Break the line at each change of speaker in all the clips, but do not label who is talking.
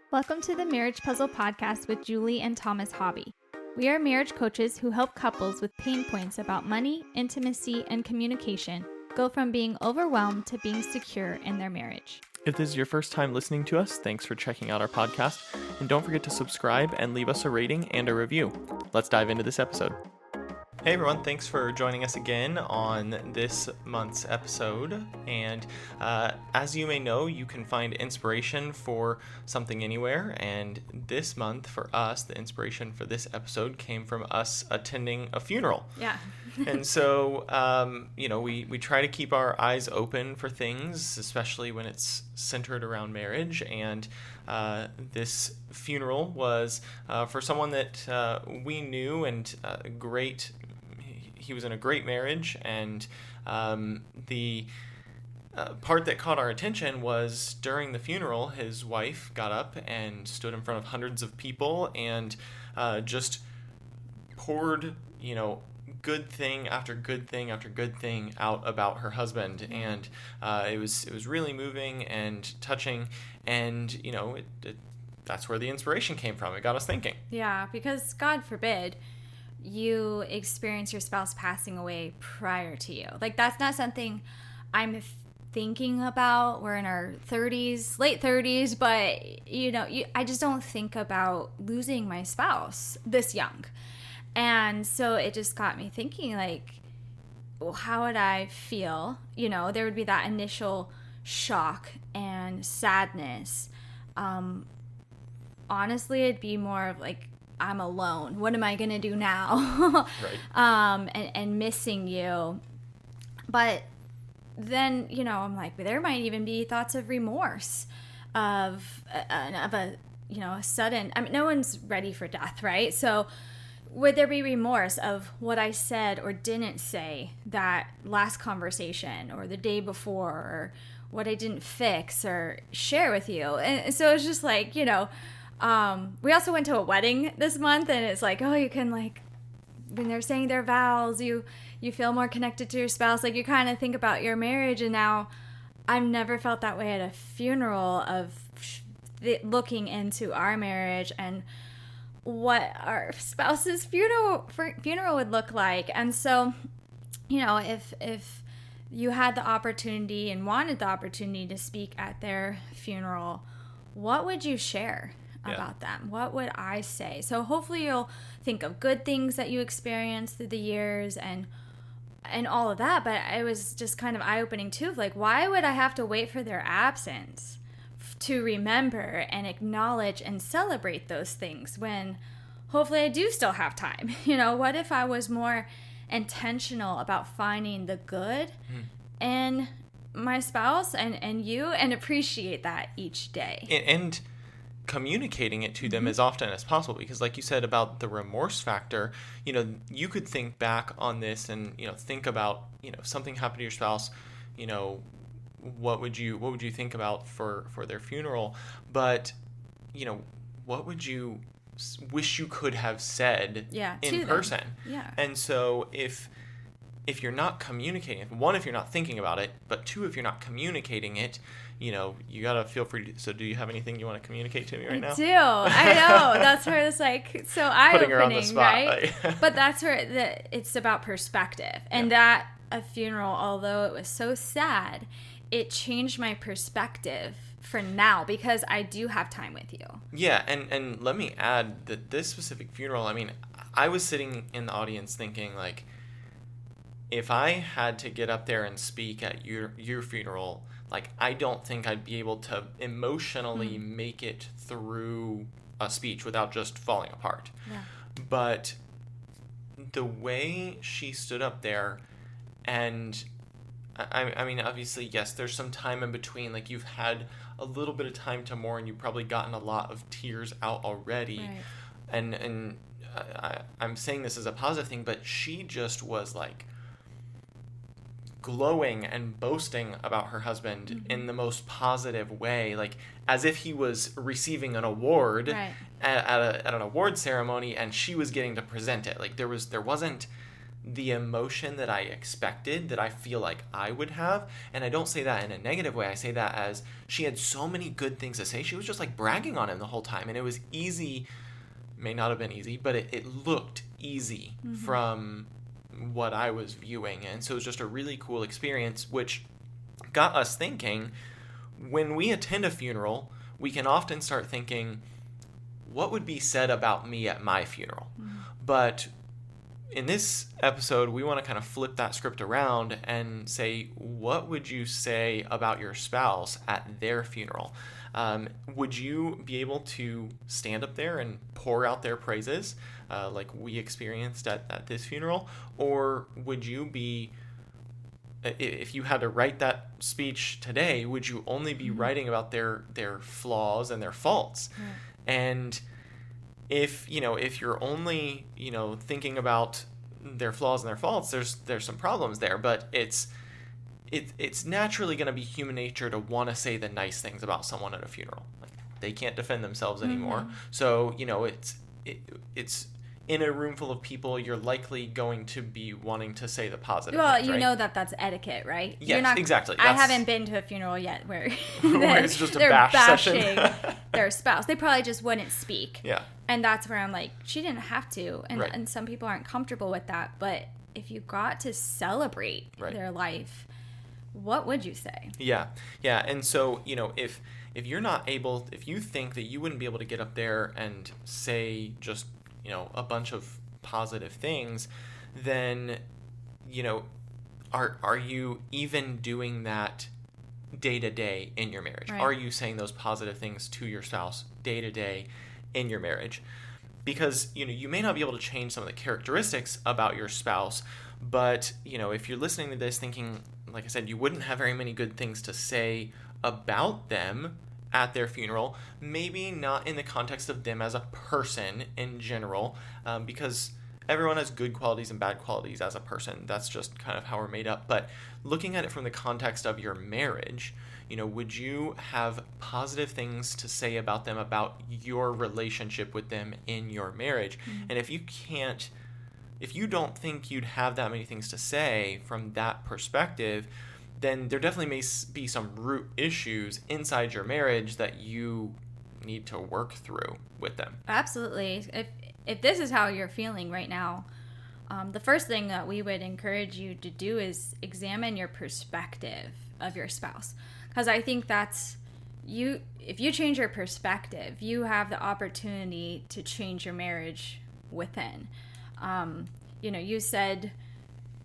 Welcome to the Marriage Puzzle Podcast with Julie and Thomas Hobby. We are marriage coaches who help couples with pain points about money, intimacy, and communication go from being overwhelmed to being secure in their marriage.
If this is your first time listening to us, thanks for checking out our podcast. And don't forget to subscribe and leave us a rating and a review. Let's dive into this episode. Hey everyone, thanks for joining us again on this month's episode. And as you may know, you can find inspiration for something anywhere. And this month for us, the inspiration for this episode came from us attending a funeral.
Yeah.
And so, we try to keep our eyes open for things, especially when it's centered around marriage. And this funeral was for someone that we knew and great. He was in a great marriage, and the part that caught our attention was during the funeral, his wife got up and stood in front of hundreds of people and just poured, good thing after good thing after good thing out about her husband, and it was really moving and touching, and that's where the inspiration came from. It got us thinking.
Yeah, because God forbid you experience your spouse passing away prior to you. Like, that's not something I'm thinking about. We're in our 30s, late 30s, but I just don't think about losing my spouse this young. And so it just got me thinking, like, well, how would I feel? There would be that initial shock and sadness. Honestly, it'd be more of like, I'm alone. What am I going to do now?
Right.
And missing you. But then, I'm like, there might even be thoughts of remorse of a sudden, no one's ready for death, right? So would there be remorse of what I said or didn't say that last conversation or the day before, or what I didn't fix or share with you? And so it's just like, we also went to a wedding this month, and it's like, you can, like, when they're saying their vows, you feel more connected to your spouse. Like, you kind of think about your marriage, and now I've never felt that way at a funeral of looking into our marriage and what our spouse's funeral would look like. And so, if you had the opportunity and wanted the opportunity to speak at their funeral, what would you share about them? What would I say? So hopefully you'll think of good things that you experienced through the years and all of that. But it was just kind of eye-opening too, of like, why would I have to wait for their absence to remember and acknowledge and celebrate those things when hopefully I do still have time? What if I was more intentional about finding the good in my spouse and you, and appreciate that each day?
And communicating it to them as often as possible, because like you said about the remorse factor, you could think back on this and think about if something happened to your spouse, what would you think about for their funeral, but what would you wish you could have said in person? And so if you're not communicating it, one, if you're not thinking about it, but two, if you're not communicating it, you gotta feel free to. So do you have anything you want to communicate to me right now?
I know. That's where it's like, so eye-opening,
putting her on the spot,
right? But that's where it's about perspective. And that a funeral, although it was so sad, it changed my perspective for now, because I do have time with you.
Yeah, and let me add that this specific funeral, I was sitting in the audience thinking, like, if I had to get up there and speak at your funeral, like, I don't think I'd be able to emotionally make it through a speech without just falling apart.
Yeah.
But the way she stood up there, and obviously, yes, there's some time in between. Like, you've had a little bit of time to mourn. You've probably gotten a lot of tears out already.
Right.
And I'm saying this as a positive thing, but she just was, like, glowing and boasting about her husband in the most positive way, like as if he was receiving an award at an award ceremony and she was getting to present it. Like there wasn't the emotion that I expected, that I feel like I would have. And I don't say that in a negative way. I say that as she had so many good things to say. She was just like bragging on him the whole time. And it was easy, may not have been easy, but it looked easy from what I was viewing. And so it was just a really cool experience, which got us thinking, when we attend a funeral, we can often start thinking, what would be said about me at my funeral? But in this episode, we want to kind of flip that script around and say, what would you say about your spouse at their funeral? Would you be able to stand up there and pour out their praises like we experienced at this funeral? Or would you be, if you had to write that speech today, would you only be writing about their flaws and their faults? And if you're only, thinking about their flaws and their faults, there's some problems there, but it's naturally going to be human nature to want to say the nice things about someone at a funeral. Like, they can't defend themselves anymore. So, it's in a room full of people, you're likely going to be wanting to say the positive things, right?
That's etiquette, right?
Yes, exactly.
I haven't been to a funeral yet where
it's just a
they're bashing
session.
their spouse. They probably just wouldn't speak.
Yeah.
And that's where I'm like, she didn't have to. And,
Right.
and some people aren't comfortable with that. But if you got to celebrate their life, what would you say?
Yeah. And so, if you're not able, if you think that you wouldn't be able to get up there and say just, a bunch of positive things, then, are you even doing that day to day in your marriage?
Right.
Are you saying those positive things to your spouse day to day in your marriage? Because, you may not be able to change some of the characteristics about your spouse, but, if you're listening to this thinking, like I said, you wouldn't have very many good things to say about them at their funeral, maybe not in the context of them as a person in general, because everyone has good qualities and bad qualities as a person. That's just kind of how we're made up. But looking at it from the context of your marriage, would you have positive things to say about them, about your relationship with them in your marriage? And if you don't think you'd have that many things to say from that perspective, then there definitely may be some root issues inside your marriage that you need to work through with them.
Absolutely. If this is how you're feeling right now, the first thing that we would encourage you to do is examine your perspective of your spouse. Because I think that's if you change your perspective, you have the opportunity to change your marriage within. You said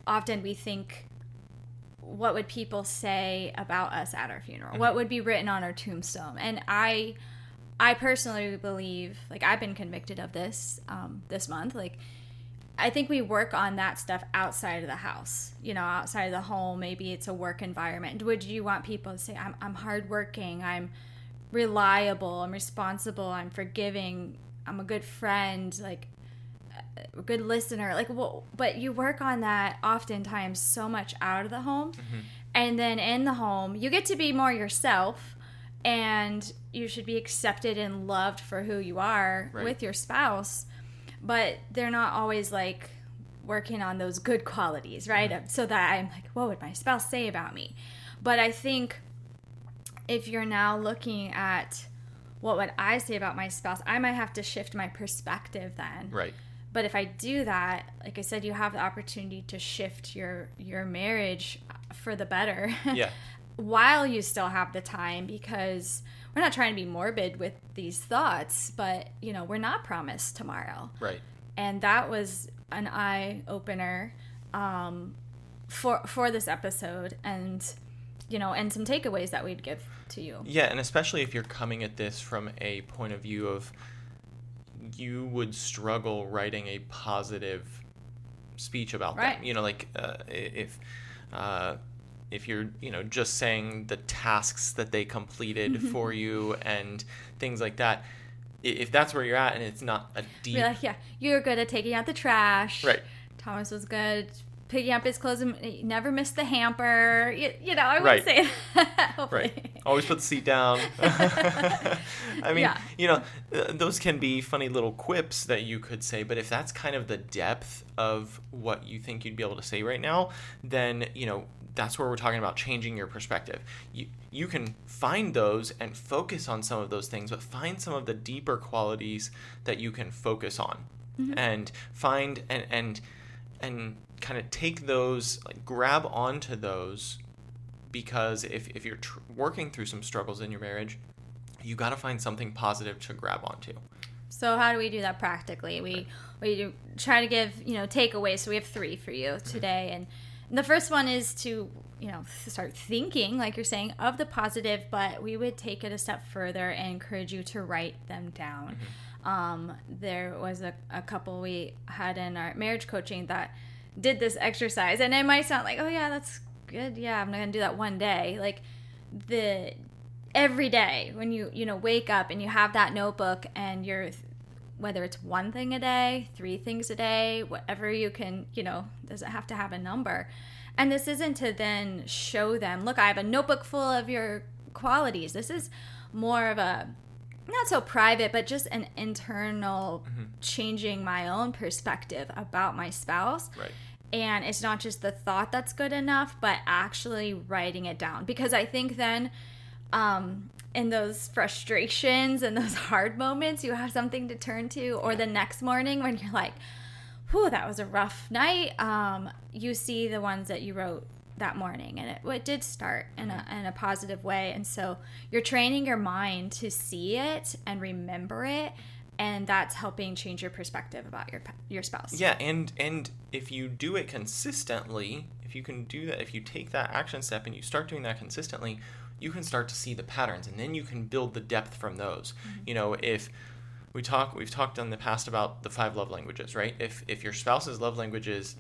often we think, what would people say about us at our funeral? What would be written on our tombstone? And I personally believe, like, I've been convicted of this this month. Like, I think we work on that stuff outside of the house, outside of the home. Maybe it's a work environment. Would you want people to say, I'm hardworking, I'm reliable, I'm responsible, I'm forgiving, I'm a good friend, like a good listener, but you work on that oftentimes so much out of the home. And then in the home you get to be more yourself, and you should be accepted and loved for who you are with your spouse, but they're not always like working on those good qualities, right? So that I'm like, what would my spouse say about me? But I think if you're now looking at what would I say about my spouse, I might have to shift my perspective then.
Right.
But if I do that, like I said, you have the opportunity to shift your marriage for the better.
Yeah.
While you still have the time, because we're not trying to be morbid with these thoughts, but, we're not promised tomorrow.
Right.
And that was an eye-opener for this episode, and, and some takeaways that we'd give to you.
Yeah, and especially if you're coming at this from a point of view of you would struggle writing a positive speech about them. If you're, just saying the tasks that they completed for you and things like that, if that's where you're at and it's not a deep...
You're like, yeah, you're good at taking out the trash.
Right.
Thomas was good picking up his clothes and never miss the hamper. You know, I would
Right.
say that. Hopefully.
Right. Always put the seat down. I mean,
Yeah.
you know, those can be funny little quips that you could say, but if that's kind of the depth of what you think you'd be able to say right now, then, you know, that's where we're talking about changing your perspective. You can find those and focus on some of those things, but find some of the deeper qualities that you can focus on, and find and kind of take those, like, grab onto those, because if you're working through some struggles in your marriage, you got to find something positive to grab onto.
So how do we do that practically? We do try to give, you know, takeaways. So we have 3 for you today. And the first one is to, you know, start thinking, like you're saying, of the positive, but we would take it a step further and encourage you to write them down. There was a couple we had in our marriage coaching that did this exercise, and it might sound like, oh yeah, that's good. Yeah, I'm not going to do that one day. Like, every day when you know, wake up and you have that notebook and you're, whether it's 1 thing a day, 3 things a day, whatever you can, you know, doesn't have to have a number. And this isn't to then show them, look, I have a notebook full of your qualities. This is more of a, not so private, but just an internal changing my own perspective about my spouse.
Right.
And it's not just the thought that's good enough, but actually writing it down. Because I think then in those frustrations and those hard moments, you have something to turn to. Or the next morning when you're like, whew, that was a rough night, you see the ones that you wrote that morning. And it did start in a positive way. And so you're training your mind to see it and remember it. And that's helping change your perspective about your spouse.
Yeah, and if you do it consistently, if you can do that, if you take that action step and you start doing that consistently, you can start to see the patterns, and then you can build the depth from those. You know, if we've talked in the past about the 5 love languages, right? If your spouse's love language is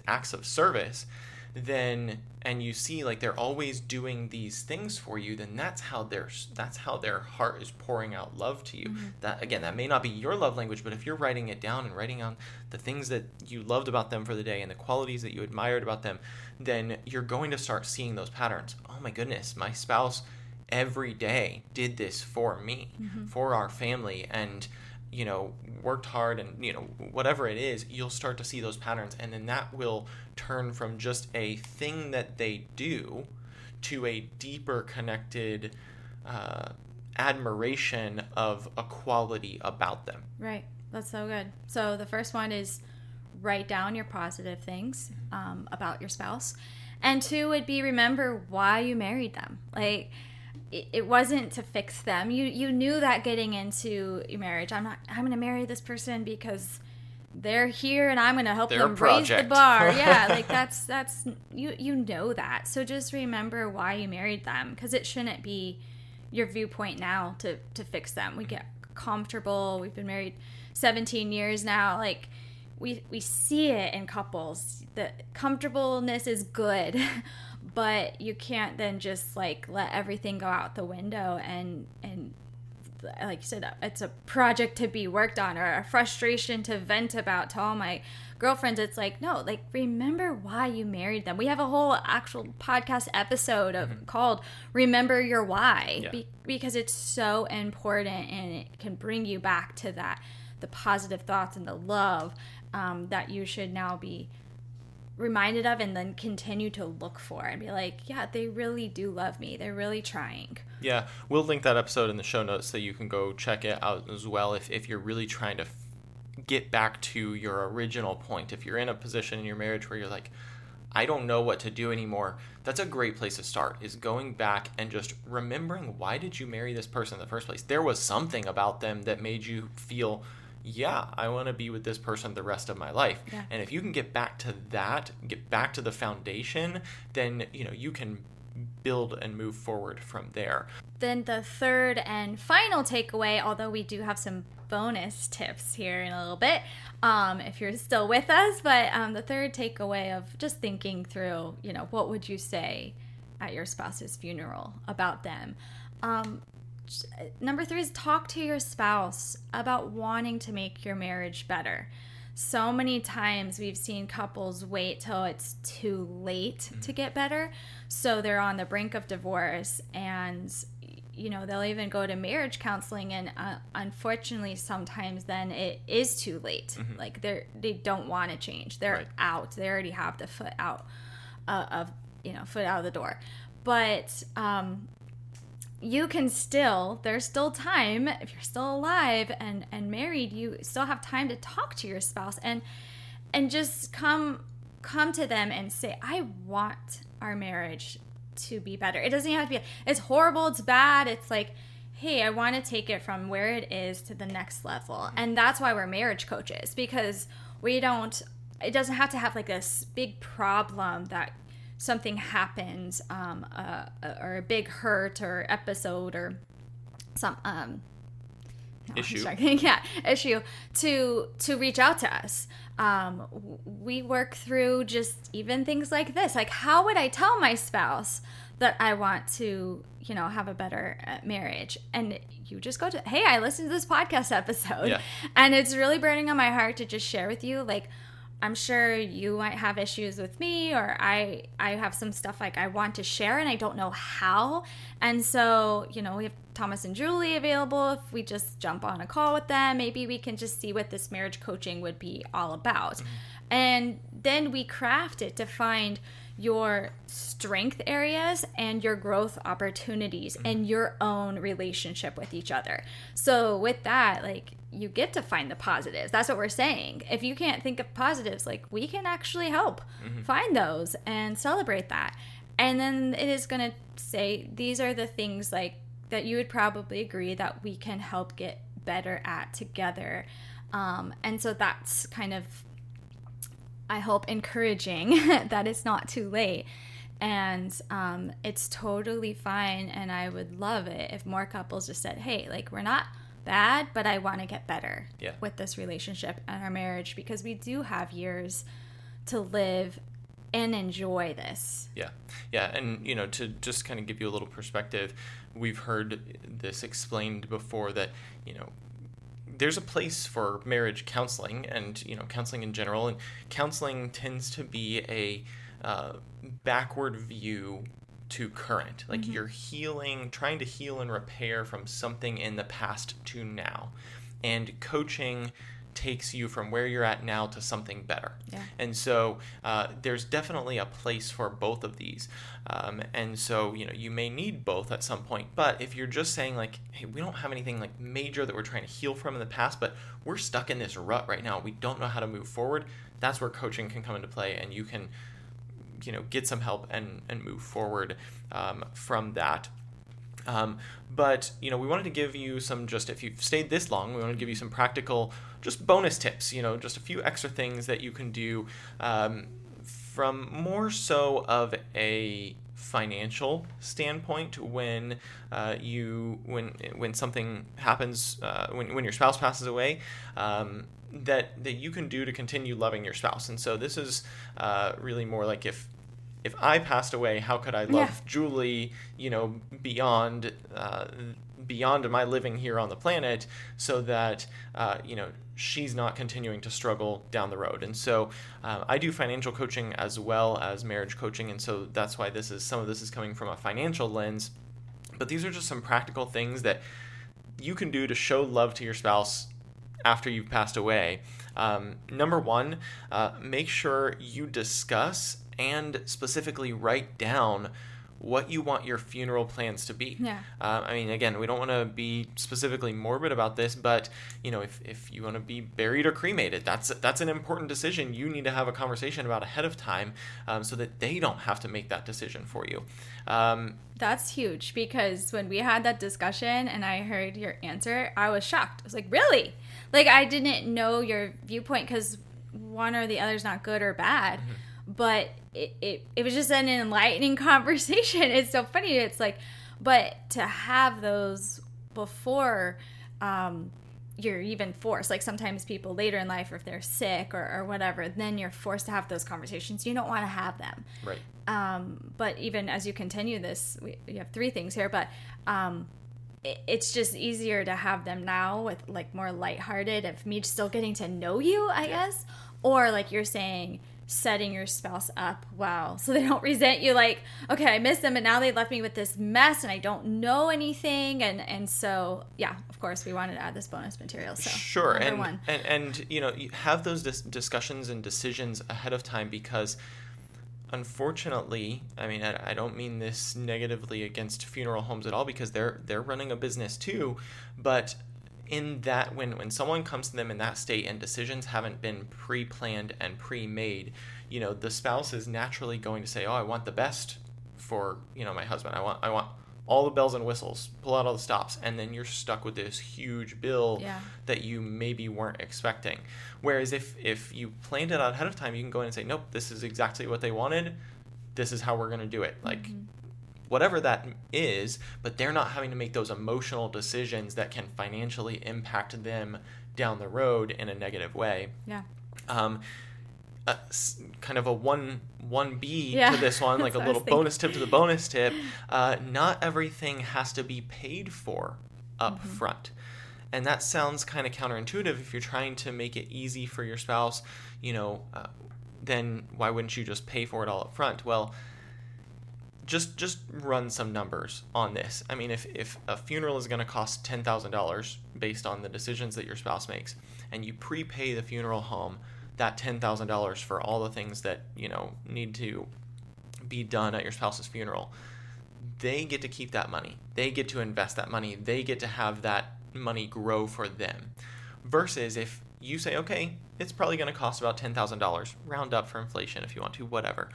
acts of service, then, and you see like they're always doing these things for you, then that's how their heart is pouring out love to you. That, again, that may not be your love language, but if you're writing it down and writing on the things that you loved about them for the day and the qualities that you admired about them, then you're going to start seeing those patterns. Oh my goodness, my spouse every day did this for me, for our family, and, you know, worked hard, and, you know, whatever it is, you'll start to see those patterns, and then that will turn from just a thing that they do to a deeper connected admiration of a quality about them.
Right. That's so good. So the first one is write down your positive things about your spouse. And 2 would be remember why you married them. Like, it wasn't to fix them. You knew that getting into your marriage. I'm going to marry this person because they're here and I'm going to help them raise the bar. Yeah, like that's you know that. So just remember why you married them, because it shouldn't be your viewpoint now to fix them. We get comfortable. We've been married 17 years now. Like, we see it in couples. The comfortableness is good. But you can't then just like let everything go out the window and like you said, it's a project to be worked on or a frustration to vent about to all my girlfriends. It's like, no, like, remember why you married them. We have a whole actual podcast episode called Remember Your Why, because it's so important, and it can bring you back to that, the positive thoughts and the love that you should now be reminded of, and then continue to look for and be like, yeah, they really do love me. They're really trying.
Yeah, we'll link that episode in the show notes so you can go check it out as well if you're really trying to get back to your original point. If you're in a position in your marriage where you're like, I don't know what to do anymore, that's a great place to start, is going back and just remembering, why did you marry this person in the first place? There was something about them that made you feel, yeah, I want to be with this person the rest of my life.
Yeah.
And if you can get back to that, get back to the foundation, then, you know, you can build and move forward from there.
Then the third and final takeaway, although we do have some bonus tips here in a little bit, if you're still with us, but the third takeaway of just thinking through, you know, what would you say at your spouse's funeral about them? Number 3 is talk to your spouse about wanting to make your marriage better. so many times we've seen couples wait till it's too late to get better. So they're on the brink of divorce, and they'll even go to marriage counseling, and unfortunately sometimes then it is too late. Like they don't want to change. They're out. They already have the foot out foot out of the door. But you can there's still time. If you're still alive and married, you still have time to talk to your spouse and just come to them and say, I want our marriage to be better. It doesn't have to be, it's horrible, it's bad. It's like, hey, I want to take it from where it is to the next level. And that's why we're marriage coaches, because it doesn't have to have like this big problem that something happens, or a big hurt or episode or some issue to reach out to us. We work through just even things like this. Like, how would I tell my spouse that I want to, have a better marriage? And you just go to, hey, I listened to this podcast episode, and it's really burning on my heart to just share with you, like, I'm sure you might have issues with me, or I have some stuff like I want to share and I don't know how. And so, we have Thomas and Julie available. If we just jump on a call with them, maybe we can just see what this marriage coaching would be all about. And then we craft it to find your strength areas and your growth opportunities and your own relationship with each other. So with that, like, you get to find the positives. That's what we're saying. If you can't think of positives, like, we can actually help find those and celebrate that. And then it is going to say, these are the things like that you would probably agree that we can help get better at together. And so that's kind of, I hope, encouraging that it's not too late. And it's totally fine. And I would love it if more couples just said, hey, like, we're not bad, but I want to get better with this relationship and our marriage, because we do have years to live and enjoy this.
Yeah. And, to just kind of give you a little perspective, we've heard this explained before that, there's a place for marriage counseling and, counseling in general. And counseling tends to be a backward view to current. Like, you're trying to heal and repair from something in the past to now. And coaching takes you from where you're at now to something better. And so there's definitely a place for both of these. And so, you may need both at some point. But if you're just saying, like, hey, we don't have anything like major that we're trying to heal from in the past, but we're stuck in this rut right now, we don't know how to move forward, that's where coaching can come into play, and you can get some help and move forward from that. But, we wanted to give you some, just if you've stayed this long, we want to give you some practical, just bonus tips, just a few extra things that you can do from more so of a financial standpoint when something happens, when your spouse passes away, that you can do to continue loving your spouse. And so this is really more like, if I passed away, how could I love Julie, beyond my living here on the planet, so that, she's not continuing to struggle down the road. And so I do financial coaching as well as marriage coaching. And so that's why some of this is coming from a financial lens. But these are just some practical things that you can do to show love to your spouse after you've passed away. Number one, make sure you discuss and specifically write down what you want your funeral plans to be. Again, we don't want to be specifically morbid about this, but if you want to be buried or cremated, that's an important decision you need to have a conversation about ahead of time, so that they don't have to make that decision for you.
That's huge, because when we had that discussion and I heard your answer, I was shocked. I was like, really? Like, I didn't know your viewpoint, because one or the other is not good or bad. But it was just an enlightening conversation. It's so funny. It's like, but to have those before you're even forced, like sometimes people later in life, or if they're sick or whatever, then you're forced to have those conversations. You don't want to have them. Right. But even as you continue this, you have three things here, but it's just easier to have them now with like more lighthearted of me still getting to know you, I guess. Or like you're saying, setting your spouse up well so they don't resent you, like, okay, I miss them and now they left me with this mess and I don't know anything, and so yeah, of course we wanted to add this bonus material. So
sure.
Number one.
And you know, you have those discussions and decisions ahead of time, because unfortunately, I mean, I don't mean this negatively against funeral homes at all, because they're running a business too, but in that, when someone comes to them in that state and decisions haven't been pre-planned and pre-made, you know, the spouse is naturally going to say, oh, I want the best for, you know, my husband. I want all the bells and whistles, pull out all the stops, and then you're stuck with this huge bill that you maybe weren't expecting. Whereas if you planned it out ahead of time, you can go in and say, nope, this is exactly what they wanted. This is how we're going to do it. Like, whatever that is, but they're not having to make those emotional decisions that can financially impact them down the road in a negative way.
Yeah.
Kind of a 1B to this one, like a little bonus tip to the bonus tip. Not everything has to be paid for up front. And that sounds kind of counterintuitive. If you're trying to make it easy for your spouse, you know, then why wouldn't you just pay for it all up front? Well, just run some numbers on this. I mean, if a funeral is going to cost $10,000 based on the decisions that your spouse makes, and you prepay the funeral home that $10,000 for all the things that, you know, need to be done at your spouse's funeral, they get to keep that money. They get to invest that money. They get to have that money grow for them. Versus if you say, okay, it's probably going to cost about $10,000, round up for inflation if you want to, whatever,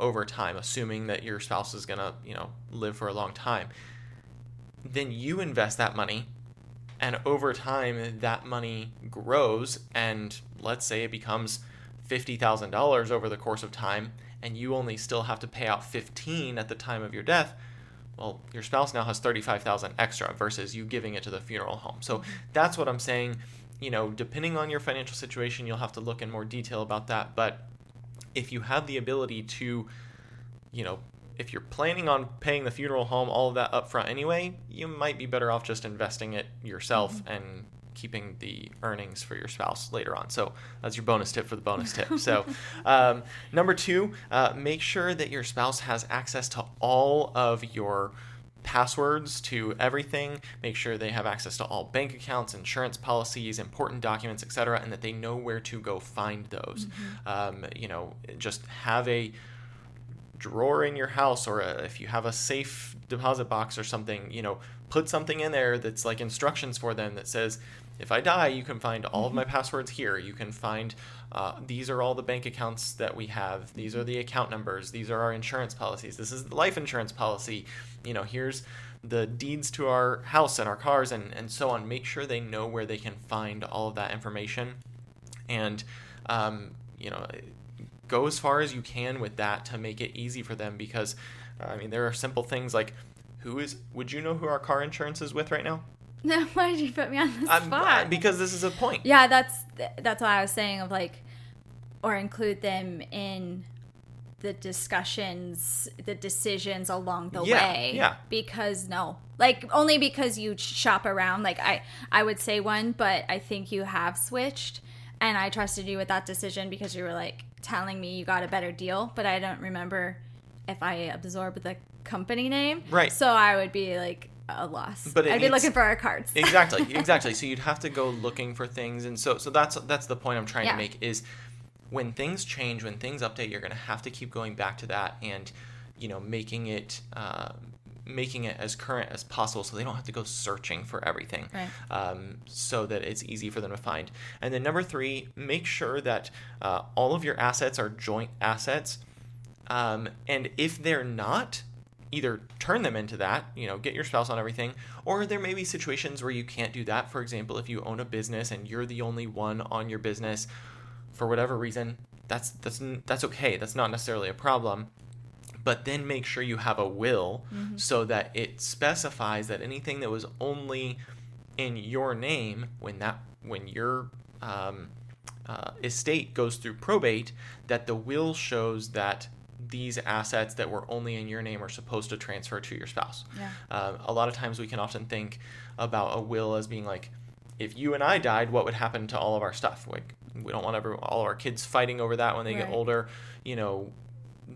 over time, assuming that your spouse is going to, you know, live for a long time. Then you invest that money, and over time that money grows, and let's say it becomes $50,000 over the course of time, and you only still have to pay out $15,000 at the time of your death. Well, your spouse now has $35,000 extra versus you giving it to the funeral home. So that's what I'm saying. You know, depending on your financial situation, you'll have to look in more detail about that. But if you have the ability to, you know, if you're planning on paying the funeral home all of that up front anyway, you might be better off just investing it yourself and keeping the earnings for your spouse later on. So that's your bonus tip for the bonus tip. So number two, make sure that your spouse has access to all of your passwords to everything. Make sure they have access to all bank accounts, insurance policies, important documents, etc., and that they know where to go find those. You know, just have a drawer in your house, or if you have a safe deposit box or something, you know, put something in there that's like instructions for them that says, if I die, you can find all of my passwords here. You can find, these are all the bank accounts that we have. These are the account numbers. These are our insurance policies. This is the life insurance policy. You know, here's the deeds to our house and our cars, and so on. Make sure they know where they can find all of that information. And, you know, go as far as you can with that to make it easy for them, because, I mean, there are simple things like, would you know who our car insurance is with right now?
No, why did you put me on the spot?
Because this is a point.
Yeah, that's why I was saying of like, or include them in the discussions, the decisions along the way.
Yeah.
Because only because you shop around. Like I would say one, but I think you have switched, and I trusted you with that decision because you were like telling me you got a better deal, but I don't remember if I absorbed the company name.
Right.
So I would be like a loss.
But
I'd be looking for our cards.
Exactly. So you'd have to go looking for things, and so that's the point I'm trying to make is when things change, when things update, you're going to have to keep going back to that and, you know, making it as current as possible so they don't have to go searching for everything. Right. So that it's easy for them to find. And then number 3, make sure that all of your assets are joint assets. And if they're not, either turn them into that, you know, get your spouse on everything, or there may be situations where you can't do that. For example, if you own a business and you're the only one on your business for whatever reason, that's okay. That's not necessarily a problem. But then make sure you have a will so that it specifies that anything that was only in your name when your estate goes through probate, that the will shows that these assets that were only in your name are supposed to transfer to your spouse.
Yeah.
A lot of times we can often think about a will as being like, if you and I died, what would happen to all of our stuff? Like, we don't want all of our kids fighting over that when they get older,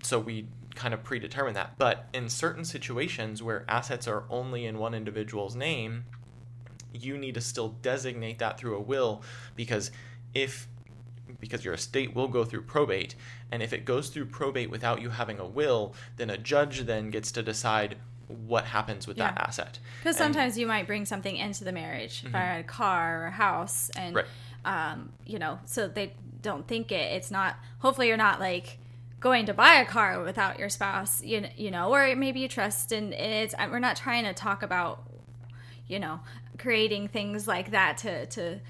so we kind of predetermine that. But in certain situations where assets are only in one individual's name, you need to still designate that through a will, because your estate will go through probate, and if it goes through probate without you having a will, then a judge then gets to decide what happens with that asset.
Because sometimes you might bring something into the marriage, if I had a car or a house, and so they don't think it's not. Hopefully, you're not like going to buy a car without your spouse, or maybe you trust, and it's. We're not trying to talk about, creating things like that to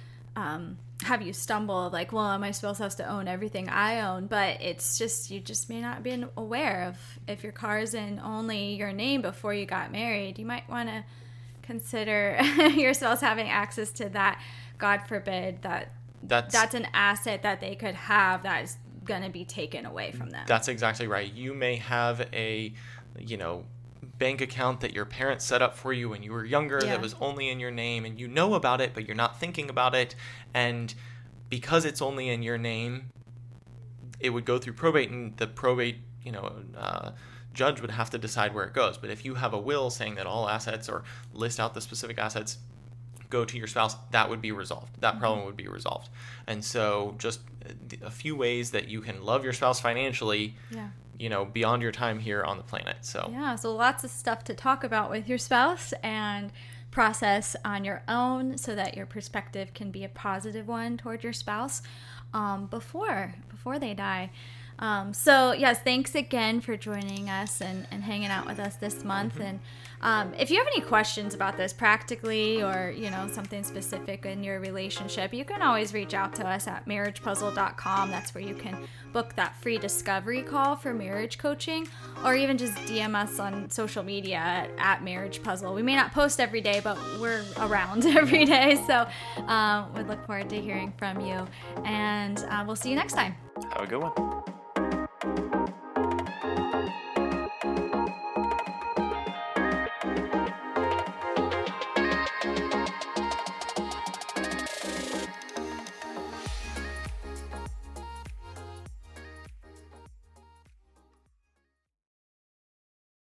have you stumble like, well, my spouse has to own everything I own. But it's just, you just may not be aware of, if your car is in only your name before you got married, you might want to consider your spouse having access to that. God forbid that's an asset that they could have that is going to be taken away from them.
That's exactly right. You may have a bank account that your parents set up for you when you were younger that was only in your name, and you know about it, but you're not thinking about it. And because it's only in your name, it would go through probate, and the probate, judge would have to decide where it goes. But if you have a will saying that all assets, or list out the specific assets, go to your spouse, that would be resolved. That problem would be resolved. And so just a few ways that you can love your spouse financially, beyond your time here on the planet. So
lots of stuff to talk about with your spouse and process on your own, so that your perspective can be a positive one toward your spouse before they die. So yes, thanks again for joining us and hanging out with us this month. And if you have any questions about this practically, or something specific in your relationship, you can always reach out to us at marriagepuzzle.com. That's where you can book that free discovery call for marriage coaching, or even just DM us on social media at Marriage Puzzle. We may not post every day, but we're around every day, so we look forward to hearing from you, and we'll see you next time.
Have a good one.